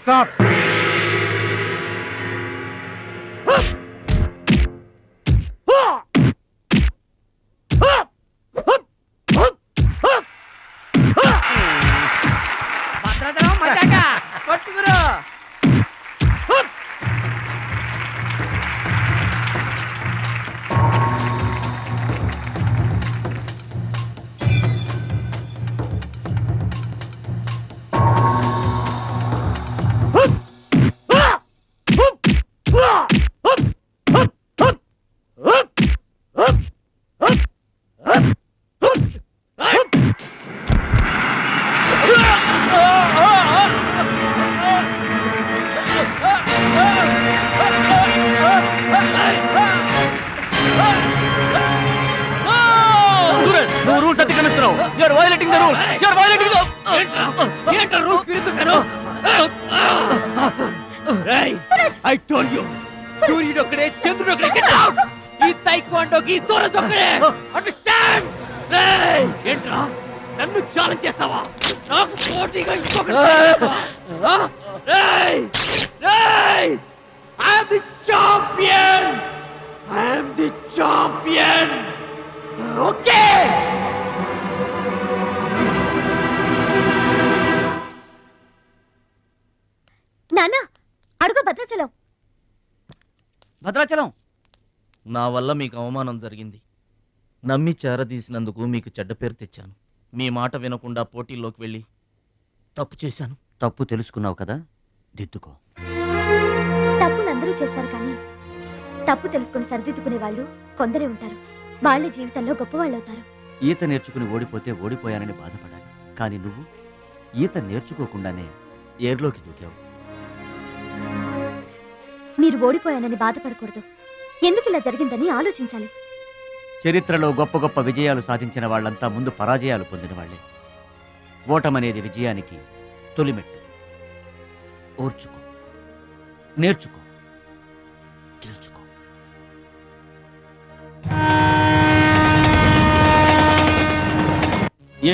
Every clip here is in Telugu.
Stop! భద్రాచలం మజాక కొట్టుకురు. నువ్వు రూల్స్ అతిక్రమిస్తున్నావు. You are violating the rule. You are violating the ఏంట్రా రూల్స్ తిరుగుతున్నాను? ఐ టోల్డ్ యు, సూర్యుడు ఒక్కడే, చంద్రుడు ఒక్కడే. Get out. ఈ తైక్వాండోకి సూరజ్ ఒక్కడే. అండర్స్టాండ్? ఏంట్రా నన్ను ఛాలెంజ్ చేస్తావా? నాకు పోటీగా ఇంకొకటి I am the champion. I am the champion. Okay. నాన్న అడుగు భద్రాచలం. భద్రాచలం, నా వల్ల మీకు అవమానం జరిగింది. నమ్మి చేరదీసినందుకు మీకు చెడ్డ పేరు తెచ్చాను. మీ మాట వినకుండా పోటీల్లోకి వెళ్ళి తప్పు చేశాను. తప్పు తెలుసుకున్నావు కదా, దిద్దుకో. తప్పులు అందరూ చేస్తారు కానీ తప్పు తెలుసుకుని సరిదిద్దుకునే వాళ్ళు కొందరే ఉంటారు. వాళ్ళ జీవితంలో గొప్పవాళ్ళు అవుతారు. ఈత నేర్చుకుని ఓడిపోతే ఓడిపోయానని బాధపడాలి, కానీ నువ్వు ఈత నేర్చుకోకుండానే ఏర్లోకి దూకావు. మీరు ఓడిపోయానని బాధపడకూడదు. ఎందుకు ఇలా జరిగిందని ఆలోచించాలి. చరిత్రలో గొప్ప గొప్ప విజయాలు సాధించిన వాళ్ళంతా ముందు పరాజయాలు పొందిన వాళ్లే. ఓటమనేది విజయానికి తొలిమెట్టు. ఓర్చుకో, నేర్చుకో, గెలుచుకో.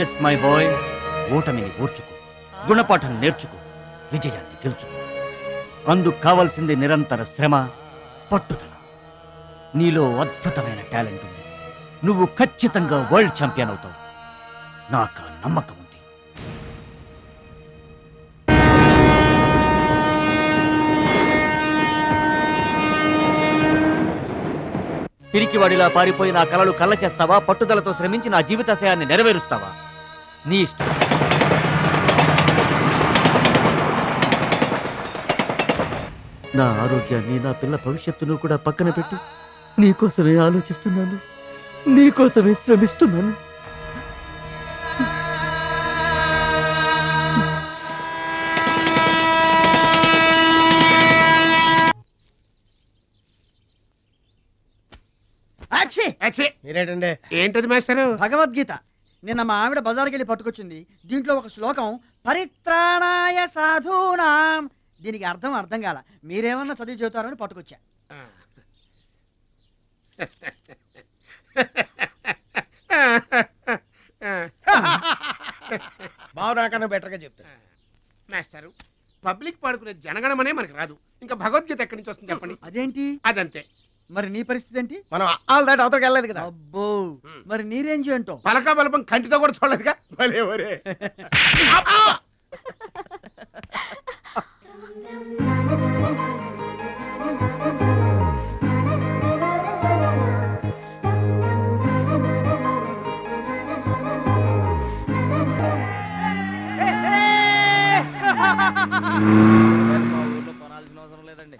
ఎస్ మై బాయ్, ఓటమిని ఓర్చుకో, గుణపాఠం నేర్చుకో, విజయాన్ని గెలుచుకో. అందుకు కావాల్సింది నిరంతర శ్రమ, పట్టుదల. నీలో అద్భుతమైన టాలెంట్ ఉంది. నువ్వు ఖచ్చితంగా వరల్డ్ ఛాంపియన్ అవుతావు. నాకు ఆ నమ్మకం ఉంది. పిరికివాడిలా పారిపోయి నా కలలు కళ్ళ చేస్తావా? పట్టుదలతో శ్రమించి నా జీవితాశయాన్ని నెరవేరుస్తావా? నీ ఇష్టం. నా ఆరోగ్యాన్ని, నా పిల్ల భవిష్యత్తును కూడా పక్కన పెట్టి నీకోసమే ఆలోచిస్తున్నాను, నీకోసమే శ్రమిస్తున్నాను. మీరేంటండి? ఏంటది మాస్టారు? భగవద్గీత. నిన్న మా ఆవిడ బజార్కి వెళ్ళి పట్టుకొచ్చింది. దీంట్లో ఒక శ్లోకం పరిత్రాణాయ సాధూనాం. దీనికి అర్థం కాల. మీరేమన్నా చదివి చెబుతారని పట్టుకొచ్చా. బాగురాకన్నా బెటర్గా చెప్తా. మాస్టారు, పబ్లిక్ పాడుకునే జనగణమనే మనకు రాదు, ఇంకా భగవద్గీత ఎక్కడి నుంచి వస్తుంది చెప్పండి. అదేంటి? అదంతే. మరి నీ పరిస్థితి ఏంటి? మనం ఆల్ దాటి అవతలకి వెళ్ళలేదు కదా. అబ్బో, మరి నీ రేంజ్ ఏంటో? పలకా బలపం కంటితో కూడా చూడలేదుగా. భలే ఒరే. కొనాల్సిన అవసరం లేదండి.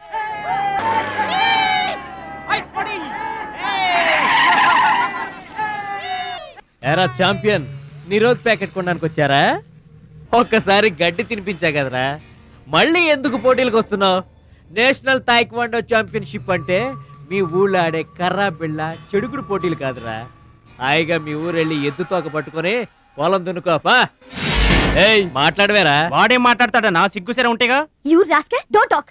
ఎరా ఛాంపియన్, నిరోధ్ ప్యాకెట్ కొనడానికి వచ్చారా? ఒక్కసారి గడ్డి తినిపించా కదరా, మళ్ళీ ఎందుకు పోటీలకు వస్తున్నావు? నేషనల్ తాయిక్వాండో ఛాంపియన్షిప్ అంటే మీ ఊళ్ళో ఆడే కర్రా బిళ్ళ చెడుగుడు పోటీలు కాదురా. హాయిగా మీ ఊరెళ్ళి ఎద్దు తోక పట్టుకొని పొలం దున్నుకోపా. ఏయ్, మాట్లాడవేరా? వాడేం మాట్లాడతాడా? నా సిగ్గుసరే ఉంటేగా. You rascal, don't talk.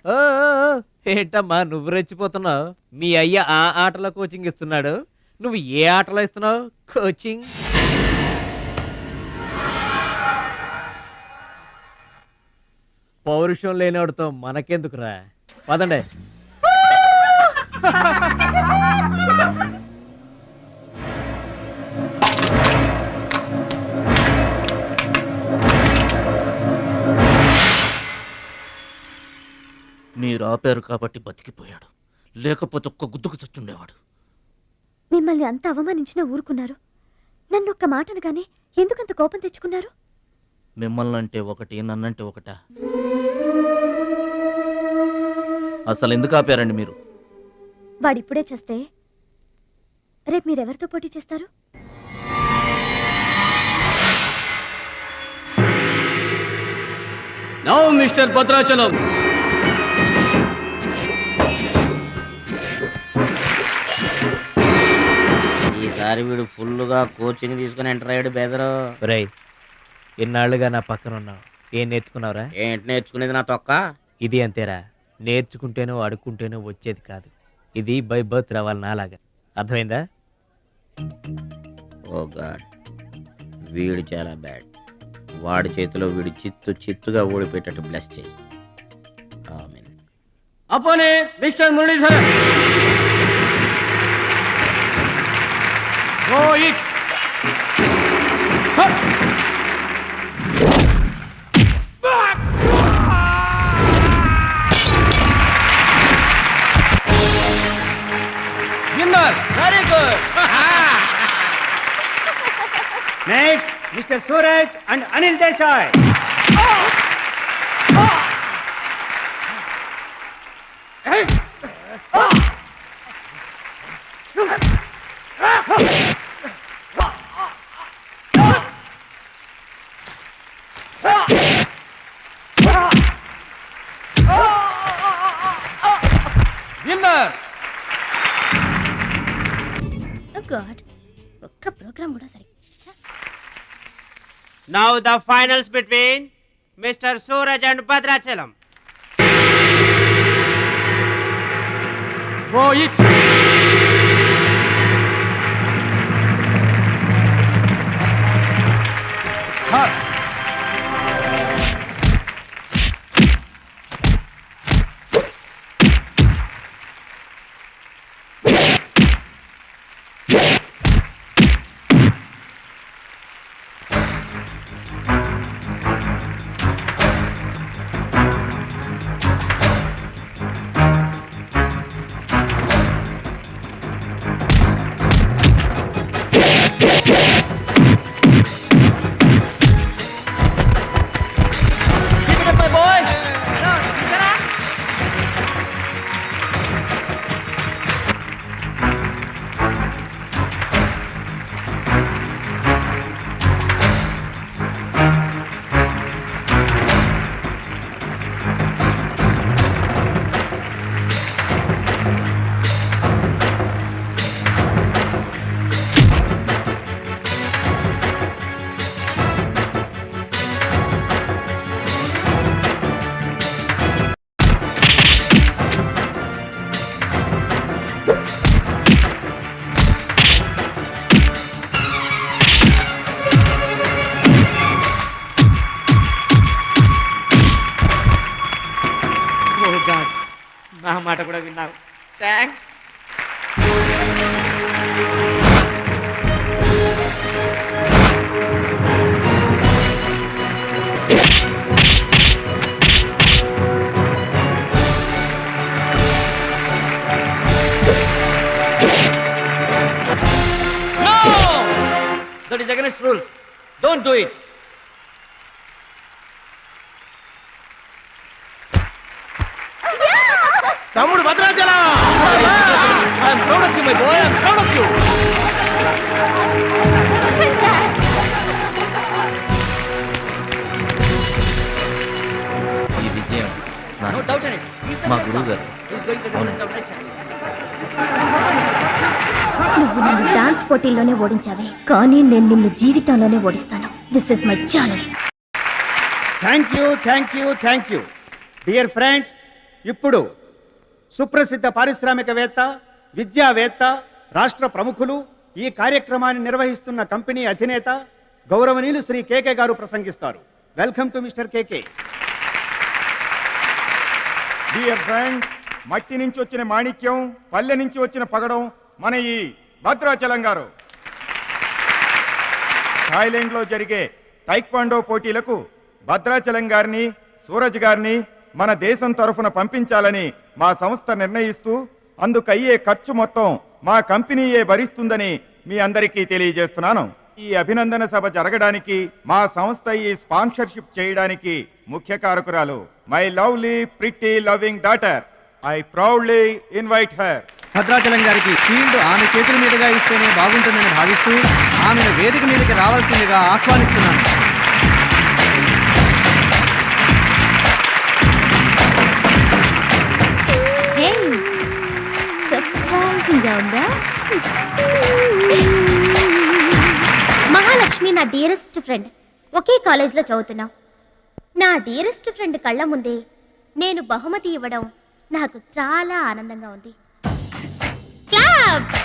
ఏంటమ్మా నువ్వు రెచ్చిపోతున్నావు? మీ అయ్య ఆ ఆటలో కోచింగ్ ఇస్తున్నాడు, నువ్వు ఏ ఆటలో ఇస్తున్నావు కోచింగ్? పౌరుషం లేనివాడితో మనకెందుకురా, పదండి. మీరు ఆపారు కాబట్టి బతికిపోయాడు, లేకపోతే ఒక్క గుద్దుకు చచ్చుండేవాడు. మిమ్మల్ని అంత అవమానించినా ఊరుకున్నారు. నన్ను ఒక్క మాట అనగానే ఎందుకంత కోపం తెచ్చుకున్నారు? మిమ్మల్ని అంటే ఒకటి, నన్నంటే ఒకటా? అసలు ఎందుకు ఆపారండి మీరు? వాడిప్పుడే చేస్తే రేపు మీరెవరితో పోటీ చేస్తారు? నౌ మిస్టర్ భద్రాచలం, ఈసారి వీడు ఫుల్గా కోచింగ్ తీసుకుని ఎంటర్ అయ్యాడు బెదరు. రేయ్, ఇన్నాళ్ళుగా నా పక్కన ఉన్నావు, ఏం నేర్చుకున్నావురా? ఏంటి నేర్చుకునేది నా తొక్క? ఇది అంతేరా, నేర్చుకుంటేనో అడుక్కుంటేనో వచ్చేది కాదు. ఇది బై బర్త్ రావాలి నాలాగా, అర్థమైందా? ఓ గాడ్, వీడు చాలా బ్యాడ్. వాడి చేతిలో వీడు చిత్తుగా ఓడిపోయేటట్టు బ్లెస్ చేయి. ఆమేన్. అపోనే mister Muralidharan. Very good. Next mister Suraj and Anil Desai. ఒక్క ప్రోగ్రామ్ కూడా సరే. Now the finals between Mr. Suraj and Bhadrachalam. నా మాట కూడా విన్నావు. Thanks. That is against rules. Don't do it. తమ్ముడు Bhadrachalam. I am proud of you, my boy. I am proud of you. ఈ విజయం No doubt in it. మా గురువు గారు. He's going to do the domination. నువ్వు నన్ను డాన్స్ పోటీల్లోనే ఓడించావే, కానీ నేను నిన్ను జీవితంలోనే ఓడిస్తాను. This is my challenge. Thank you dear friends. ఇప్పుడు సుప్రసిద్ధ పారిశ్రామికవేత్త, విద్యావేత్త, రాష్ట్ర ప్రముఖులు, ఈ కార్యక్రమాన్ని నిర్వహిస్తున్న కంపెనీ అధినేత గౌరవనీయులు శ్రీ కేకే గారు ప్రసంగిస్తారు. Welcome to mister KK. Dear friend, మట్టి నుంచి వచ్చిన మాణిక్యం, పల్లె నుంచి వచ్చిన పగడం మన ఈ భద్రాచలం గారు. థాయిలాండ్లో జరిగే టైక్వాండో పోటీలకు భద్రాచలం గారిని, సూరజ్ గారిని మన దేశం తరఫున పంపించాలని మా సంస్థ నిర్ణయిస్తూ అందుకయ్యే ఖర్చు మొత్తం మా కంపెనీయే భరిస్తుందని మీ అందరికీ తెలియజేస్తున్నాను. ఈ అభినందన సభ జరగడానికి మా సంస్థ ఈ స్పాన్సర్షిప్ చేయడానికి ముఖ్య కారకురాలు my lovely pretty loving daughter. I proudly invite her. Bhadrachalam గారికి షీల్డ్ ఆమె చేతుల మీదుగా ఇస్తేనే బాగుంటుందని భావిస్తూ ఆమెను వేదిక మీదకి రావాల్సిందిగా ఆహ్వానిస్తున్నాను. సర్ప్రైజింగ్గా ఉందా? మహాలక్ష్మి నా డియరెస్ట్ ఫ్రెండ్. ఒకే కాలేజ్లో చదువుతున్నాం. నా డియరెస్ట్ ఫ్రెండ్ కళ్ళ ముందే నేను బహుమతి ఇవ్వడం నాకు చాలా ఆనందంగా ఉంది. క్లాప్స్!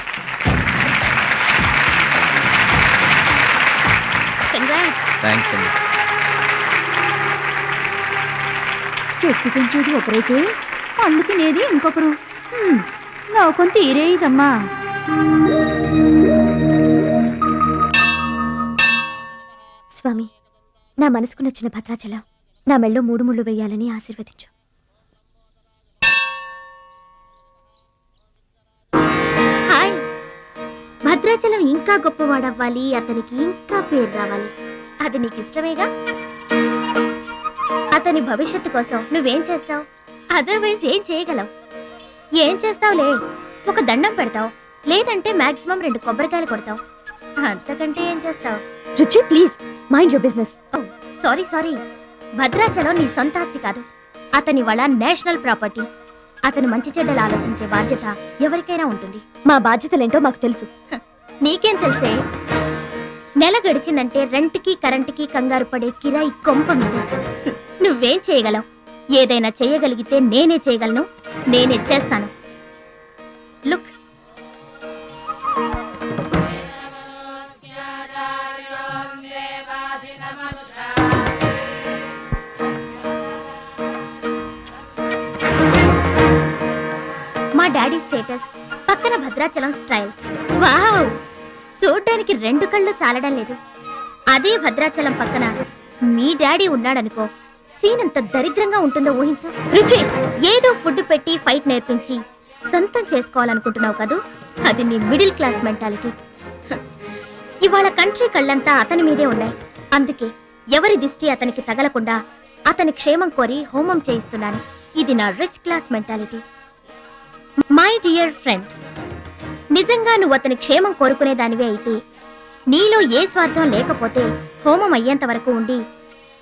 కంగ్రాట్స్. థ్యాంక్స్ అండి. చెట్టు పెంచేది ఒకరైతే పండు తినేది ఇంకొకరు. లోకం తీరేదమ్మా. స్వామి, నా మనసుకు నచ్చిన భద్రాచలం నా మెళ్ళో 3 ముళ్ళు వేయాలని ఆశీర్వదించు. హాయ్. భద్రాచలం ఇంకా గొప్పవాడవ్వాలి, అతనికి ఇంకా పేరు రావాలి. అది నీకు ఇష్టమేగా? అతని భవిష్యత్తు కోసం నువ్వేం చేస్తావు? అదర్వైజ్ ఏం చేయగలవు? ఏం చేస్తావులే, ఒక దండం పెడతావు, లేదంటే మాక్సిమం 2 కొబ్బరికాయలు కొడతావు. అంతకంటే ఏం చేస్తావు? రుచి, please mind your business. Sorry, Bhadrachalam నీ సొంత ఆస్తి కాదు, అతని వాళ్ళ నేషనల్ ప్రాపర్టీ. అతను మంచి చెడ్డలు ఆలోచించే బాధ్యత ఎవరికైనా ఉంటుంది. మా బాధ్యతలేంటో మాకు తెలుసు. నీకేం తెలుసే? నెల గడిచిందంటే రెంట్కి కరెంటుకి కంగారు పడే కిరాయి కొంప మీద. నువ్వేం చేయగలవు? ఏదైనా చేయగలిగితే నేనే చేయగలను, నేనే చేస్తాను. లుక్, మా డాడీ స్టేటస్, పక్కన భద్రాచలం స్టైల్. వావ్! చూడ్డానికి 2 కళ్ళు చాలడం లేదు. అదే భద్రాచలం పక్కన మీ డాడీ ఉన్నాడనుకో, సీన్ ఎంత దరిద్రంగా ఉంటుందో ఊహించు. రుచి, ఏదో ఫుడ్ పెట్టి ఫైట్ నేర్పించి సొంతం చేసుకోవాలనుకుంటున్నావు కదూ, అది నీ మిడిల్ క్లాస్ మెంటాలిటీ. ఇవాళ కంట్రీ కళ్ళంతా అతని మీదే ఉన్నాయి. అందుకే ఎవరి దిష్టి అతనికి తగలకుండా అతని క్షేమం కోరి హోమం చేయిస్తున్నాను. ఇది నా rich class mentality. My dear friend, నిజంగా నువ్వు అతని క్షేమం కోరుకునేదానివే అయితే, నీలో ఏ స్వార్థం లేకపోతే హోమం అయ్యేంత వరకు ఉండి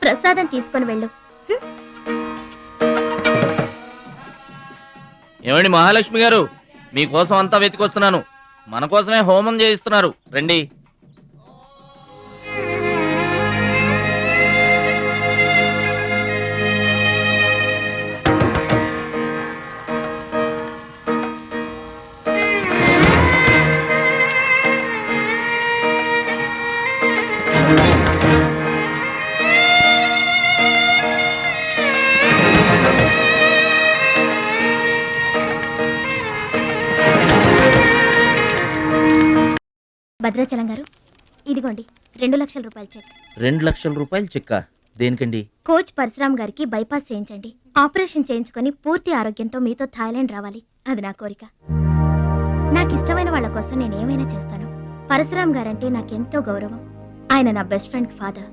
ప్రసాదం తీసుకొని వెళ్ళు. ఏమండి మహాలక్ష్మి గారు, మీకోసం అంతా వెతికొస్తున్నాను. మన కోసమే హోమం చేయిస్తున్నారు, రండి. భద్రాచలం గారు, ఇదిగోండి 2 లక్షల రూపాయల చెక్. 2 లక్షల రూపాయలు చెక్కా? దేనికండి? కోచ్ పరశురామ్ గారికి బైపాస్ చేయించండి. ఆపరేషన్ చేయించుకొని పూర్తి ఆరోగ్యంతో మీతో థాయిలాండ్ రావాలి. అది నా కోరిక. నాకు ఇష్టమైన వాళ్ళ కోసం నేను ఏమైనా చేస్తాను. పరశురామ్ గారంటే నాకెంతో గౌరవం. ఆయన నా బెస్ట్ ఫ్రెండ్ ఫాదర్.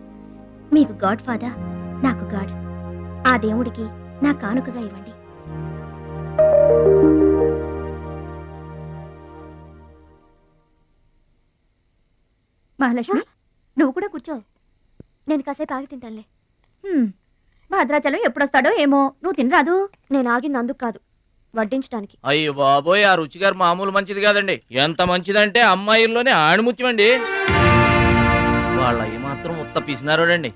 మీకు గాడ్ ఫాదర్, నాకు గాడ్. ఆ దేవుడికి నా కానుకగా ఇవ్వండి. మహాలక్ష్మి, నువ్వు కూడా కూర్చో. నేను కాసేపు ఆగి తింటానులే. భద్రాచలం ఎప్పుడొస్తాడో ఏమో, నువ్వు తినరాదు. నేను ఆగింది అందుకు కాదు, వడ్డించడానికి. అయ్యో బాబోయ్, ఆ రుచి గారు మామూలు మంచిది కాదండి. ఎంత మంచిదంటే అమ్మాయిల్లోనే ఆణిముత్యమండి. వాళ్ళ ఏమాత్రం ఉత్త పిసినారోడండి.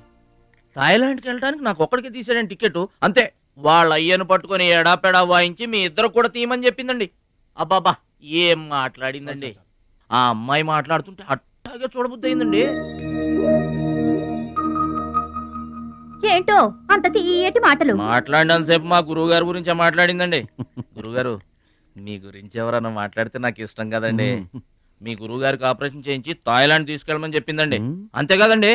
థాయిలాండ్కి వెళ్ళడానికి నాకు ఒక్కడికి తీసాడండి టికెట్, అంతే. వాళ్ళ అయ్యను పట్టుకొని ఎడాపెడా వాయించి మీ ఇద్దరు కూడా తీయమని చెప్పిందండి. అబ్బాబా, ఏం మాట్లాడిందండి. ఆ అమ్మాయి మాట్లాడుతుంటే అట్టాగే చూడబుద్ధి అయిందండి. ఏంటో అంత తీయటి మాటలు. మాట్లాడినంతసేపు మా గురువు గారి గురించే మాట్లాడిందండి. గురుగారు మీ గురించి ఎవరన్నా మాట్లాడితే నాకు ఇష్టం కదండి. మీ గురువు గారికి ఆపరేషన్ చేయించి థాయిలాండ్ తీసుకెళ్ళమని చెప్పిందండి. అంతే కదండి.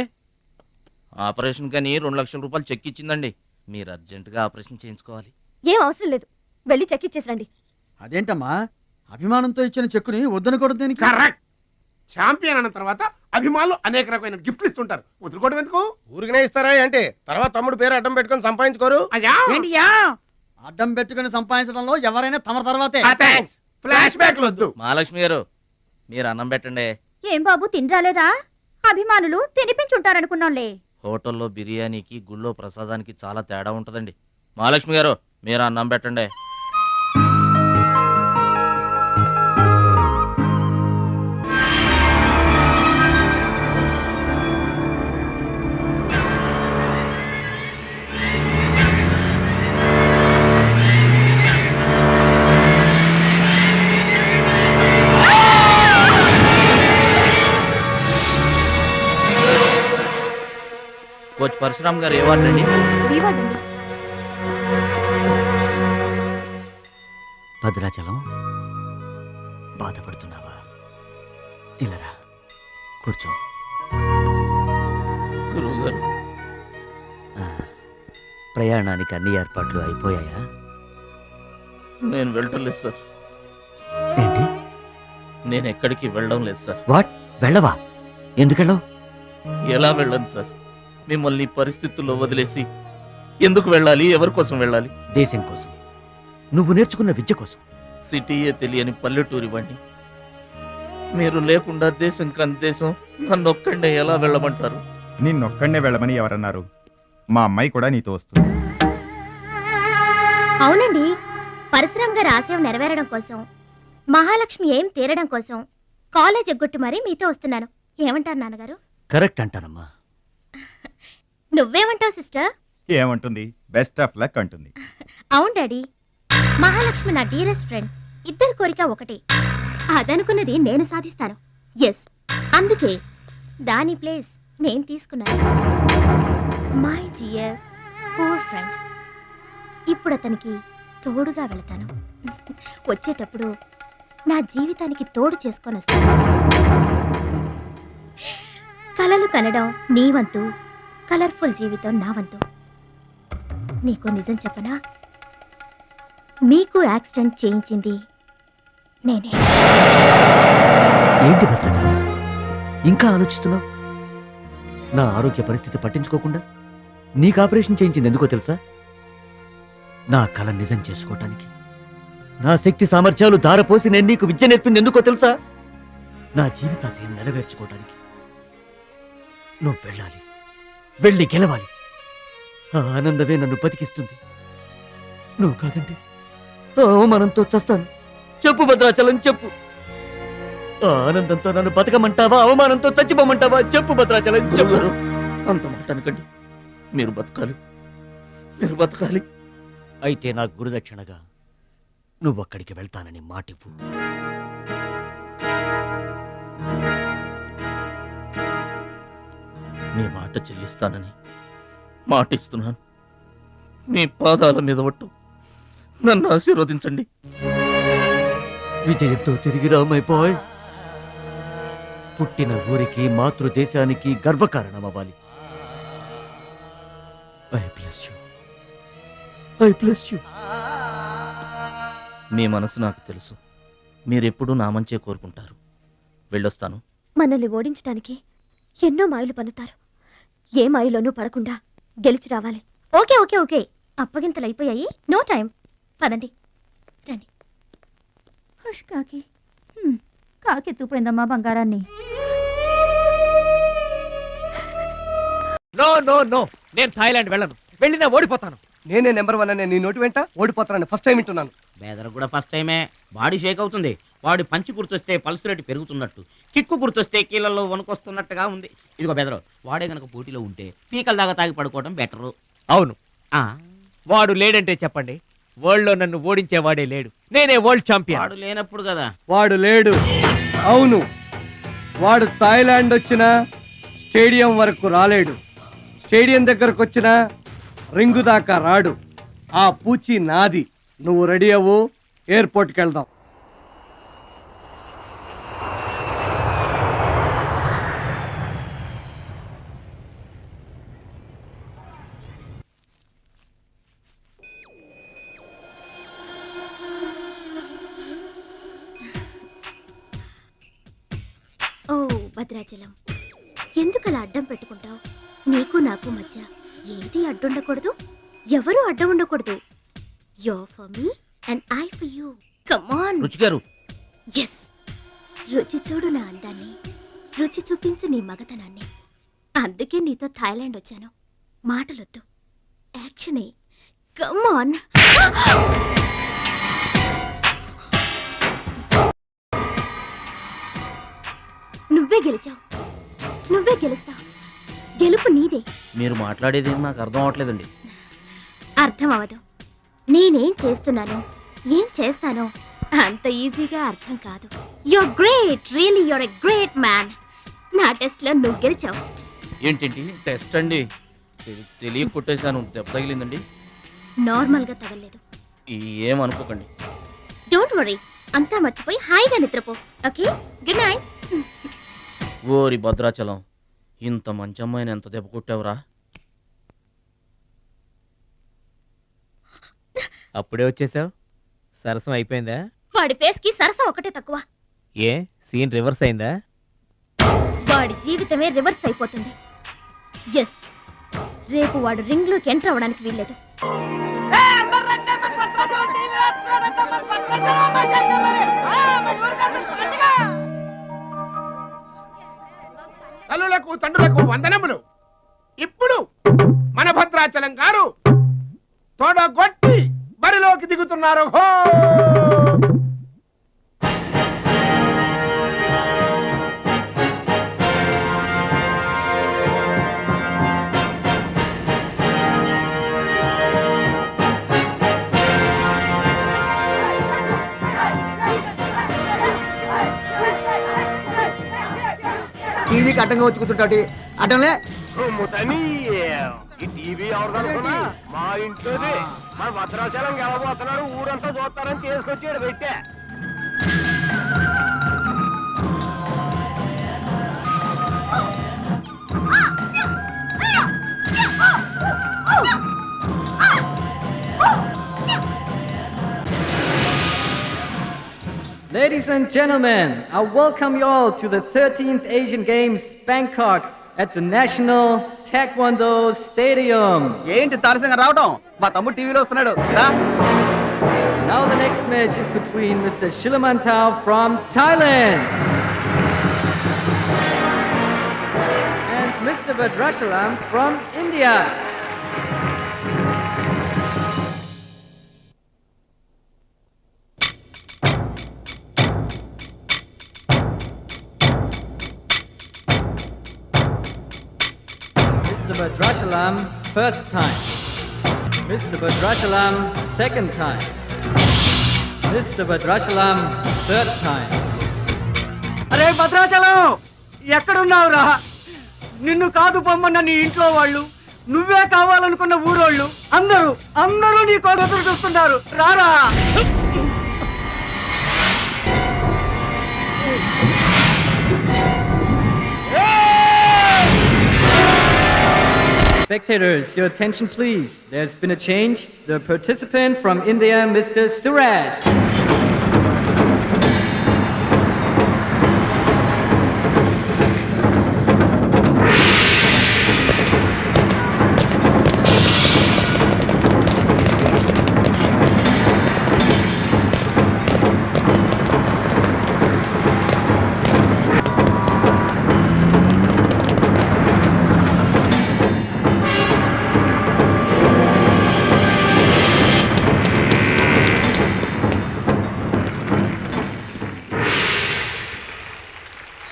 ఆపరేషన్ కని 2 లక్షల రూపాయలు చెక్ ఇచ్చిందండి. మీరు అర్జెంటుగా ఆపరేషన్ చేయించుకోవాలి. ఏం అవసరం లేదు, వెళ్ళి చెక్ ఇచ్చేసరండి. అదేంటమ్మా అభిమానంతో ఇచ్చిన చెక్కుని వద్దనకూడదు దేనికి? కరెక్ట్. ఛాంపియన్ అన్న తర్వాత అభిమానులు అనేక రకమైన గిఫ్ట్లు ఇస్తుంటారు. వదులుకోవడం ఎందుకు? ఊరికనే ఇస్తారా అంటే తర్వాత తమ్ముడు పేరు అడ్డం పెట్టుకొని సంపాదించుకోరు. అయ్యా ఏంటియా అడ్డం పెట్టుకుని సంపాదించడంలో ఎవరైనా తమ తర్వాతే. ఫ్లాష్ బ్యాక్ వద్దు. మహాలక్ష్మి గారు మీరు అన్నం పెట్టండి. ఏం బాబు తినరాలేదా? అభిమానులు తినిపించుంటారనుకున్నాంలే. హోటల్లో బిర్యానీకి గుళ్ళో ప్రసాదానికి చాలా తేడా ఉంటుందండి. మహాలక్ష్మి గారు మీరు అన్నం పెట్టండి. కోచ్ పరశురామ్ గారు ఏ వార్డు అండి? వివాడండి. భద్రాచలం బాధపడుతున్నావా? ఇలారా కూర్చో. గురువు గారు ఆ, ప్రయాణానికి అన్ని ఏర్పాట్లు అయిపోయాయా? నేను వెళ్ళటం లేదు సార్. ఏంటి? నేను ఎక్కడికి వెళ్ళడం లేదు సార్. వాట్? వెళ్ళవా? ఎందుకెళ్ళవు? ఎలా వెళ్ళను సార్? మిమ్మల్ని ఈ పరిస్థితుల్లో వదిలేసి ఎందుకు వెళ్ళాలి? ఎవరి కోసం వెళ్ళాలి? దేశం కోసం, నువ్వు నేర్చుకున్న విద్య కోసం. సిటీయే తెలియని పల్లెటూరి వాణ్ణి. మీరు లేకుండా దేశం కాని దేశం నన్ను ఒక్కడే ఎలా వెళ్ళమంటారు? నిన్నొక్కడే వెళ్ళమని ఎవరన్నారు? మా అమ్మాయి కూడా నీతో వస్తుంది. అవునండి, పరశురామ్ గారి ఆశయం నెరవేరడం కోసం, మహాలక్ష్మి ఏం తీరడం కోసం కాలేజ్ ఎగ్గొట్టి మరీ మీతో వస్తున్నాను. ఏమంటారు నాన్నగారు? కరెక్ట్ అంటానమ్మా. నువ్వేమంటావు సిస్టర్? ఏమంటుంది? బెస్ట్ ఆఫ్ లక్ అంటుంది. అవును డాడీ, మహాలక్ష్మి నా డియరెస్ట్ ఫ్రెండ్. ఇద్దరి కోరిక ఒకటే. అదనుకున్నది నేను సాధిస్తాను. ఎస్, అందుకే దాని ప్లేస్ నేను తీసుకున్నాను. My dear poor friend. ఇప్పుడు అతనికి తోడుగా వెళతాను. వచ్చేటప్పుడు నా జీవితానికి తోడు చేసుకొని వస్తాను. కలలు కనడం నీ వంతు, కలర్ఫుల్ జీవితం నా వంతు. నీకు నిజం చెప్పనా? మీకు యాక్సిడెంట్ చేయించింది నేనే. ఏంటి భద్రాచలం, ఇంకా ఆలోచిస్తున్నావు? నా ఆరోగ్య పరిస్థితి పట్టించుకోకుండా నీకు ఆపరేషన్ చేయించింది ఎందుకో తెలుసా? నా కళ నిజం చేసుకోవటానికి. నా శక్తి సామర్థ్యాలు ధారపోసి నేను నీకు విద్య నేర్పింది ఎందుకో తెలుసా? నా జీవితాశయం నెరవేర్చుకోవటానికి. నువ్వు వెళ్ళాలి, వెళ్ళి గెలవాలి. ఆ ఆనందమే నన్ను బతికిస్తుంది. నువ్వు కాదండి, ఆ అవమానంతో చస్తాను. చెప్పు భద్రాచలం, చెప్పు. ఆ ఆనందంతో నన్ను బతకమంటావా, అవమానంతో చచ్చిపోమంటావా? చెప్పు భద్రాచలం, చెప్పు. అంత మాట అనకండి. మీరు బతకాలి, మీరు బతకాలి. అయితే నా గురుదక్షిణగా నువ్వు అక్కడికి వెళ్తానని మాటివ్వు. మీ మాట చెల్లిస్తానని మాటిస్తున్నాను. మీ పాదాల మీద ఒట్టు. నన్ను ఆశీర్వదించండి. విజయంతో తిరిగి రామైపోయ్. పుట్టిన ఊరికి, మాతృదేశానికి గర్వకారణమవ్వాలి. I bless you, I bless you. మీ మనసు నాకు తెలుసు. మీరెప్పుడూ నా మంచే కోరుకుంటారు. వెళ్ళొస్తాను. మనల్ని ఓడించడానికి ఎన్నో మాయలు పన్నుతారు. ఏ మాయలోనూ పడకుండా గెలిచి రావాలి. ఓకే ఓకే ఓకే, అప్పగింతలు అయిపోయాయి. No time. పదండి, రండి. హుష్ కాకి, కాకెత్తుపోయిందమ్మా బంగారాన్ని. నో నో నో, నేను థాయిలాండ్ వెళ్ళను. వెళ్ళినా ఓడిపోతాను. నేనే నెంబర్ 1 అనే నీ నోటి వెంట ఓడిపోతానని ఫస్ట్ టైం వింటున్నాను. బేదర్ కూడా ఫస్ట్ టైమే. బాడీ షేక్ అవుతుంది. వాడి పంచి గుర్తొస్తే పల్స్ రేటు పెరుగుతున్నట్టు, కిక్కు గుర్తొస్తే కీళ్ళల్లో వణుకొస్తున్నట్టుగా ఉంది. ఇదిగో బెదరు, వాడే గనక పోటీలో ఉంటే పీకల దాకా తాగి పడుకోవడం బెటరు. అవును, వాడు లేడంటే చెప్పండి. వరల్డ్ లో నన్ను ఓడించేవాడే లేడు. నేనే వరల్డ్ ఛాంపియన్. వాడు లేనప్పుడు కదా. వాడు లేడు. అవును, వాడు థాయిలాండ్ వచ్చినా స్టేడియం వరకు రాలేడు. స్టేడియం దగ్గరకు వచ్చినా రింగు దాకా రాడు. ఆ పూచి నాది. నువ్వు రెడీ అవ్వు, ఎయిర్పోర్ట్కి వెళ్దాం. ఓ భద్రాచలం, ఎందుకలా అడ్డం పెట్టుకుంటావు? నీకు నాకు మధ్య ఏది అడ్డుండకూడదు, ఎవరు అడ్డం ఉండకూడదు. You're for me and I for you. Come on. రుచి గారు, ఎస్, రుచి చూడు నా అందాన్ని, రుచి చూపించు నీ మగతనాన్ని. అందుకే నీతో థాయిలాండ్ వచ్చాను. మాటలొద్దు, యాక్షనే. Come on. నువ్వే గెలిచావు, నువ్వే గెలుస్తావు. గెలుపు నీదే. మీరు మాట్లాడేది నాకు అర్థం అవట్లేదండి. అర్థం అవదు. నేనేం చేస్తున్నానో, ఏం చేస్తానో అంత ఈజీగా అర్థం కాదు. You're great, really you're a great man. నా టెస్ట్ లో నువ్వు గెలిచావు. ఏంటండి టెస్ట్ అండి? తెలియ కొట్టేశాను, దెబ్బ తగిలిందండి. నార్మల్ గా తగలేదు. ఏమనుకోకండి. డోంట్ వరీ, అంతా మర్చిపోయి హాయిగా నిద్రపో. Okay, good night. ఓరి భద్రాచలం, ఇంత మంచి అమ్మాయిని ఎంత దెబ్బ కొట్టావురా? అప్పుడే వచ్చేసావు? సరసం అయిపోయిందా? వాడి ఫేస్ కి సరసం ఒకటే తక్కువ. ఏ సీన్ రివర్స్ అయిందా? వాడి జీవితమే రివర్స్ అయిపోతుంది. ఎస్, రేపు వాడు రింగ్ లోకి ఎంటర్ అవ్వడానికి వీల్లేదు. తల్లులకు తండ్రులకు వందనములు. ఇప్పుడు మన భద్రాచలం గారు తోడగొట్టి బరిలోకి దిగుతున్నారు. హో! టీవీకి అడ్డంగా వచ్చి కూర్చుంటాడు. అడ్డంలే ఈ టీవీ ఎవరిదనుకున్నా మా ఇంట్లోనే. మన భద్రాచలం గెలబోతున్నాడు, ఊరంతా చూస్తారని తీసుకొచ్చాడు పెట్టే. Ladies and gentlemen, I welcome you all to the 13th Asian Games, Bangkok, at the National Taekwondo Stadium. ఏంటి తారసంగా రావడం? మా తమ్ముడు టీవీలో వస్తున్నాడు. Now the next match is between Mr. Shilamantau from Thailand and Mr. Badrashalam from India. Mr. Badrashalam, first time. Mr. Badrashalam, second time. Mr. Badrashalam, third time. అరే భద్రాచలం, ఎక్కడున్నావురా? నిన్ను కాదు పొమ్మన్న నీ ఇంట్లో వాళ్ళు, నువ్వే కావాలనుకున్న ఊరోళ్ళు అందరూ నీ కోసం చూస్తున్నారు. రారా. Spectators, your attention please. There's been a change. The participant from India, Mr. Suraj.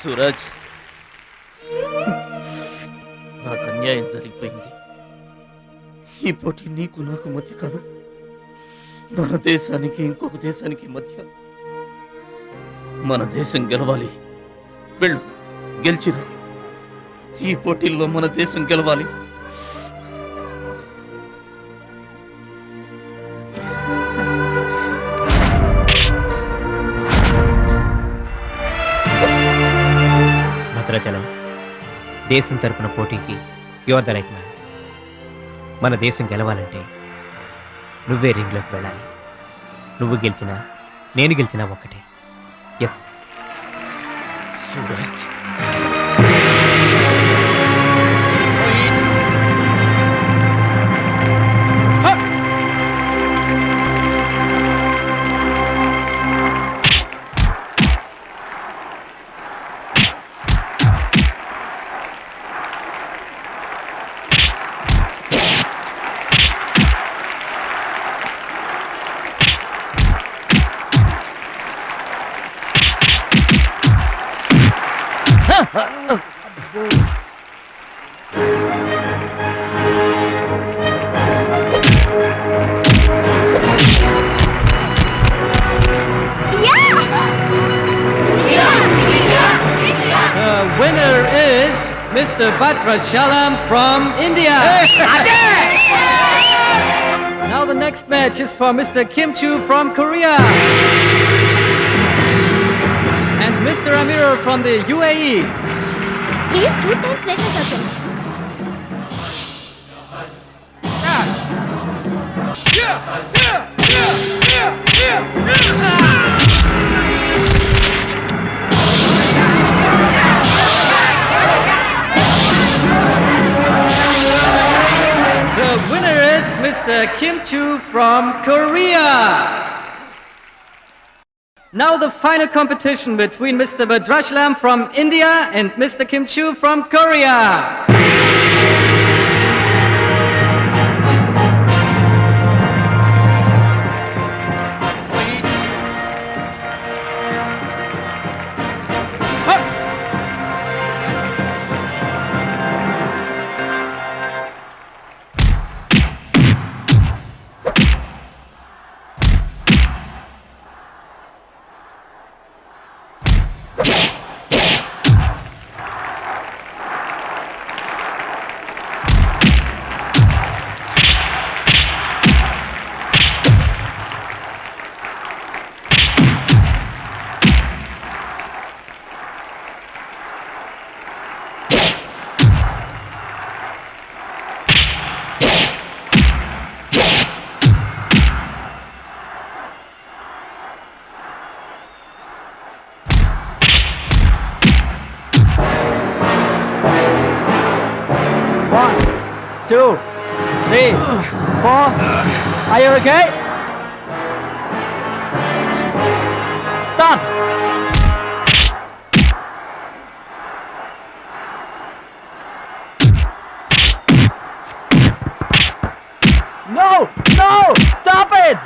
Suraj, నాకు అన్యాయం జరిగిపోయింది. ఈ పోటీ నీకు నాకు మధ్య కాదు, మన దేశానికి ఇంకొక దేశానికి మధ్య. మన దేశం గెలవాలి. వెళ్ళు, గెలిచిరా. ఈ పోటీల్లో మన దేశం గెలవాలి. భద్రాచలం, దేశం తరపున పోటీకి యువర్ ద రైట్ మ్యాన్. మన దేశం గెలవాలంటే నువ్వే రింగ్లోకి వెళ్ళాలి. నువ్వు గెలిచినా నేను గెలిచినా ఒక్కటే. Yes Suraj, The winner is Mr. Bhadrachalam from India. Now the next match is for Mr. Kim Chu from Korea. And Mr. Amir from the UAE. He is 2 times national champion. The winner is Mr. Kim Chu from Korea. Now the final competition between Mr. Bhadrachalam from India and Mr. Kim Chu from Korea. Two, three, four. Are you okay? Start. No! No! Stop it!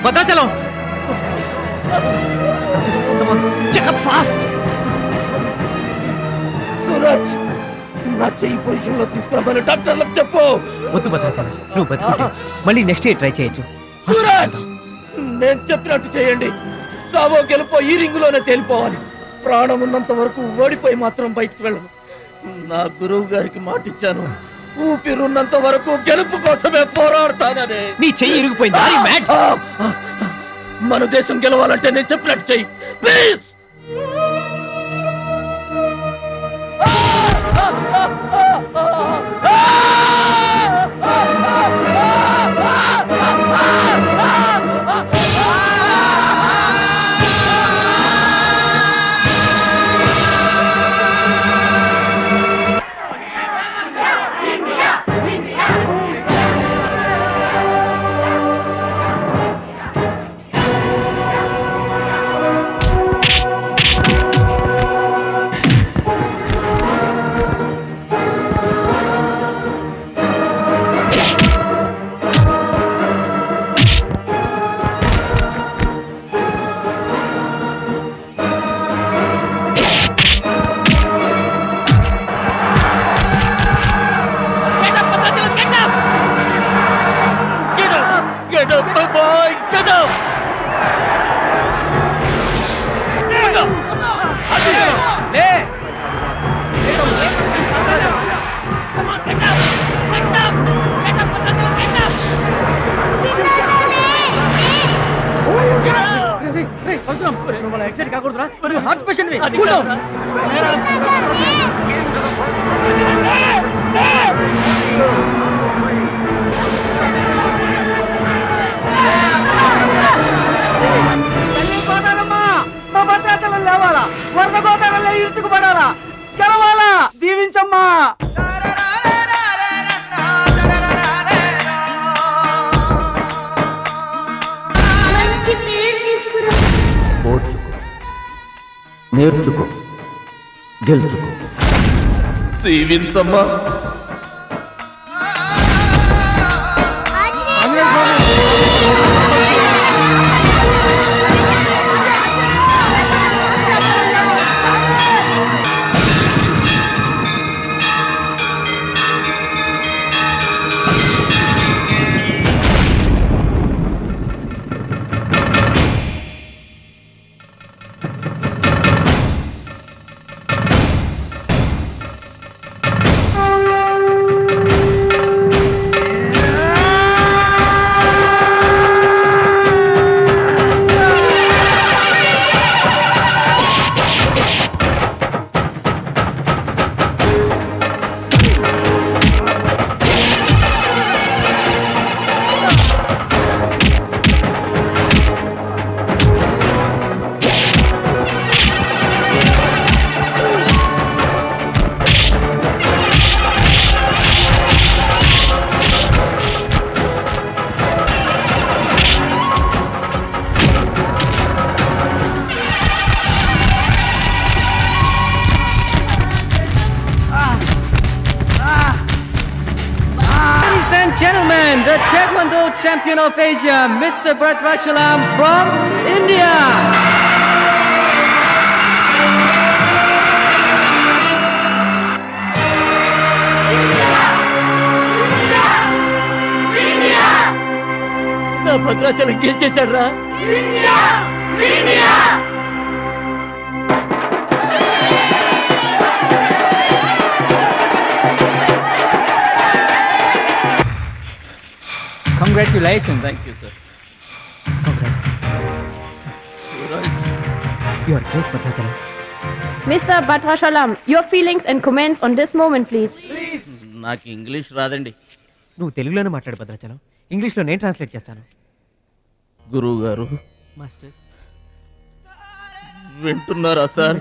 Bhadrachalam Suraj, నా చెయ్యి పొజిషన్ లో తీసుకురామని డాక్టర్లకు చెప్పు. వద్దు భద్రాచలం, నువ్వు బతుకుంటే మళ్ళీ నెక్స్ట్ ఇయర్ ట్రై చేయొచ్చు. సూరజ్, నేను చెప్పినట్టు చేయండి. చావో గెలుపో ఈ రింగులోనే తేలిపోవాలి. ప్రాణం ఉన్నంత వరకు ఓడిపోయి మాత్రం బయటకు వెళ్ళను. నా గురువు గారికి మాటిచ్చాను, ఊపిరున్నంత వరకు గెలుపు కోసమే పోరాడతానని. నీ చెయ్యి ఇరిగిపోయింది. మన దేశం గెలవాలంటే నేను చెప్పినట్టు చెయ్యి please. Get up, my boy! Get up! Excite కాకూడదురా, హార్ట్ పేషెంట్. మా భద్రాచలం లేవాలా, వరద గోదావరిలో ఇరుచుకుపడాలా, గెలవాలా, దీవించమ్మా. ఓర్చుకో, నేర్చుకో, గెలుచుకో. దీవించమ్మా. Gentlemen, the Taekwondo champion of Asia, Mr. Bhadrachalam from India. నా భద్రాచలం గెలిచేశాడు రా. Congratulations. Thank you, sir. Congrats. Suraj. You are great, Bhadrachalam. Mr. Bhadrachalam, your feelings and comments on this moment, please. నాకు ఇంగ్లీష్ రాదండి. నువ్వు తెలుగులోనే మాట్లాడు భద్రాచలం, ఇంగ్లీష్లో నేను ట్రాన్స్లేట్ చేస్తాను. గురువు గారు మాస్టర్ వింటున్నారా సార్?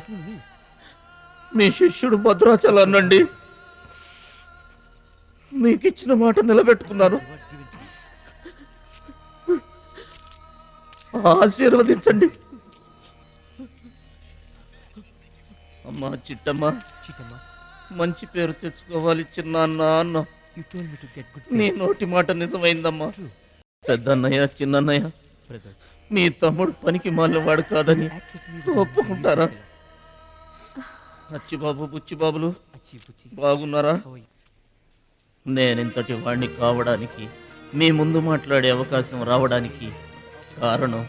మీ శిష్యుడు భద్రాచలాన్నండి. మీకు ఇచ్చిన మాట నిలబెట్టుకున్నాను. ఆశీర్వదించండి. అమ్మా చిట్టమ్మ, మంచి పేరు తెచ్చుకోవాలి చిన్నాన్న అన్న. నీ నోటి మాట నిజమైందమ్మా. పెద్దన్నయ్య, చిన్నన్నయ్య, నీ తమ్ముడు పనికి మాలినవాడు కాదని ఒప్పుకుంటారా? అచ్చిబాబు, బుచ్చిబాబులు బాగున్నారా? నేనింతటి వాణ్ణి కావడానికి, మీ ముందు మాట్లాడే అవకాశం రావడానికి కారణం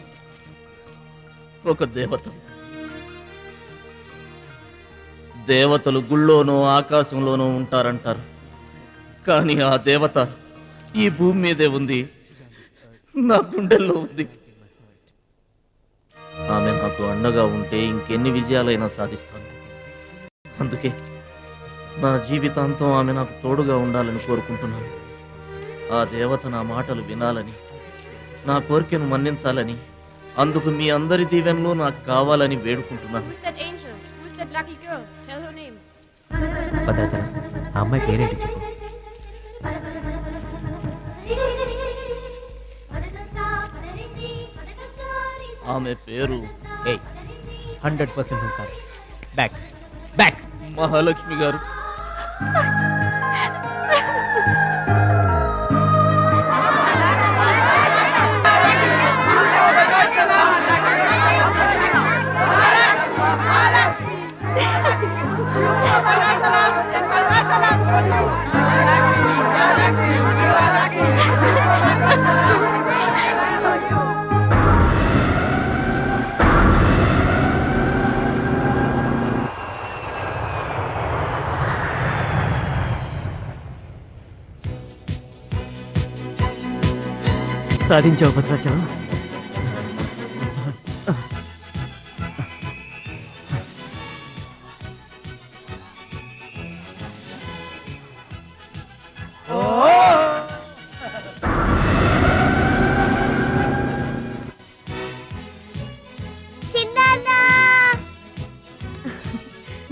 ఒక దేవత. దేవతలు గుళ్ళోనో ఆకాశంలోనో ఉంటారంటారు, కానీ ఆ దేవత ఈ భూమి మీదే ఉంది, నా గుండెల్లో ఉంది. ఆమె నాకు అండగా ఉంటే ఇంకెన్ని విజయాలైనా సాధిస్తాను. అందుకే నా జీవితాంతం ఆమె నాకు తోడుగా ఉండాలని కోరుకుంటున్నాను. ఆ దేవత నా మాటలు వినాలని, నా కోరికను మన్నించాలని, అందుకు మీ అందరి దీవెనలు నాకు కావాలని వేడుకుంటున్నాను. Who's that angel? Who's that lucky girl? Tell her name. Bhadrachalam, ఆ అమ్మాయి పేరేంటి చెప్పు. ఆమె పేరు 100% కాదు. బ్యాక్ బ్యాక్ మహాలక్ష్మి గారు. సాధించావు భద్రాచలం.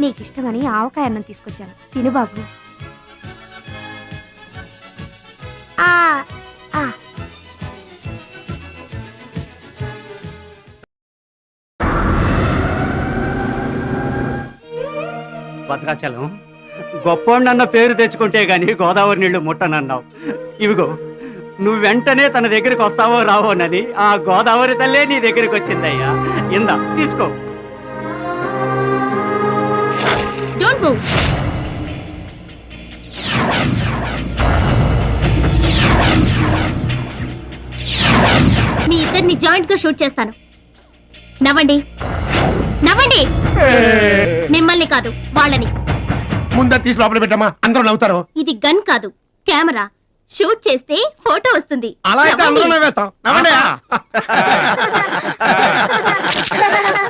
నీకిష్టమని ఆవకాయ అన్నం తీసుకొచ్చాను, తిను బాబు. భద్రాచలం, గొప్పోండన్న పేరు తెచ్చుకుంటే గాని గోదావరి నీళ్లు ముట్టనన్నావు. ఇవిగో నువ్వు వెంటనే తన దగ్గరికి వస్తావో రావోనని ఆ గోదావరి తల్లే నీ దగ్గరికి వచ్చిందయ్యా. ఇందా తీసుకో. Don't move. మీ ఇద్దరిని జాయింట్ గా షూట్ చేస్తాను. నవ్వండి, నవ్వండి. మిమ్మల్ని కాదు, వాళ్ళని. ముందా తీసి లోపల పెట్టమ్మా, అందరూ నవ్వుతారు. ఇది గన్ కాదు, కెమెరా. షూట్ చేస్తే ఫోటో వస్తుంది. అలా అయితే అందరూ నవ్వేస్తాం. నవ్వండి.